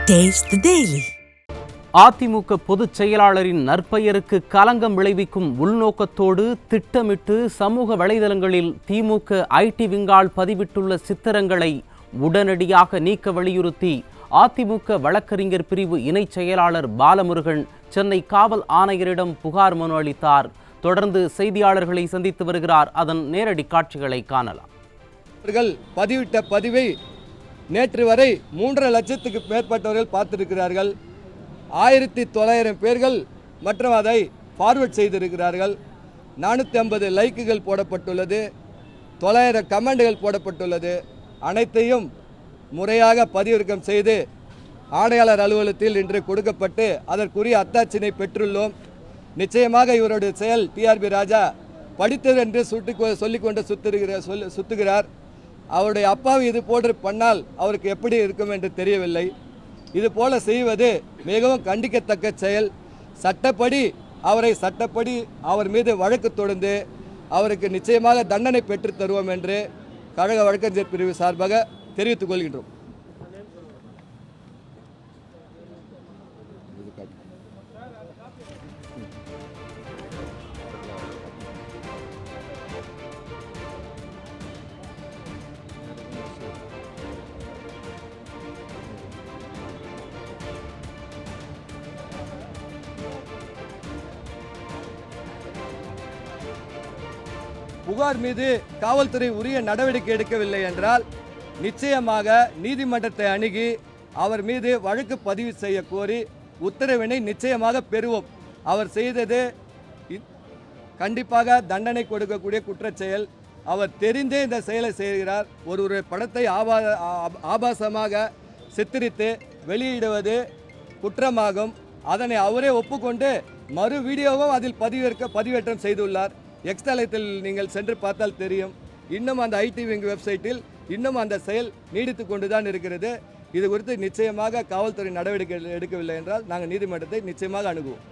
Taste the Daily. AIADMK பொதுச் செயலாளரின் நற்பெயருக்கு களங்கம் விளைவிக்கும் உள்நோக்கத்தோடு திட்டமிட்டு சமூக வலைதளங்களில் திமுக ஐடி விங்கால் பதிவிட்டுள்ள சித்திரங்களை உடனடியாக நீக்க வலியுறுத்தி அதிமுக வழக்கறிஞர் பிரிவு இணைச் செயலாளர் பாலமுருகன் சென்னை காவல் ஆணையரிடம் புகார் மனு அளித்தார். தொடர்ந்து செய்தியாளர்களை சந்தித்து வருகிறார். அதன் நேரடி காட்சிகளை காணலாம். பதிவிட்ட பதிவை நேற்று வரை 3.5 லட்சத்துக்கு மேற்பட்டவர்கள் பார்த்திருக்கிறார்கள். 1900 பேர்கள் மற்றும் அதை ஃபார்வர்ட் செய்திருக்கிறார்கள். 450 லைக்குகள் போடப்பட்டுள்ளது, 900 கமெண்டுகள் போடப்பட்டுள்ளது. அனைத்தையும் முறையாக பதிவிறக்கம் செய்து ஆணையாளர் அலுவலகத்தில் இன்று கொடுக்கப்பட்டு அதற்குரிய அத்தாட்சினை பெற்றுள்ளோம். நிச்சயமாக இவருடைய செயல் டிஆர்பி ராஜா படித்தது என்று சொல்லிக்கொண்டு சுத்துகிறார். அவருடைய அப்பாவை இது போன்று பண்ணால் அவருக்கு எப்படி இருக்கும் என்று தெரியவில்லை. இது போல செய்வது மிகவும் கண்டிக்கத்தக்க செயல். சட்டப்படி அவர் மீது வழக்கு தொடர்ந்து அவருக்கு நிச்சயமாக தண்டனை பெற்று தருவோம் என்று கழக வழக்கறிஞர் பிரிவு சார்பாக தெரிவித்துக் கொள்கின்றோம். புகார் மீது காவல்துறை உரிய நடவடிக்கை எடுக்கவில்லை என்றால் நிச்சயமாக நீதிமன்றத்தை அணுகி அவர் மீது வழக்கு பதிவு செய்ய கோரி உத்தரவினை நிச்சயமாக பெறுவோம். அவர் செய்தது கண்டிப்பாக தண்டனை கொடுக்கக்கூடிய குற்றச்செயல். அவர் தெரிந்தே இந்த செயலை செய்கிறார். ஒரு படத்தை ஆபாசமாக சித்தரித்து வெளியிடுவது குற்றமாகும். அதனை அவரே ஒப்புக்கொண்டு மறு வீடியோவும் அதில் பதிவேற்றம் செய்துள்ளார். எக்ஸ்தலத்தில் நீங்கள் சென்று பார்த்தால் தெரியும். இன்னும் அந்த ஐடி விங் வெப்சைட்டில் இன்னும் அந்த செயல் நீடித்து கொண்டுதான் இருக்கிறது. இது குறித்து நிச்சயமாக காவல்துறை நடவடிக்கை எடுக்கவில்லை என்றால் நாங்கள் நீதிமன்றத்தை நிச்சயமாக அணுகுவோம்.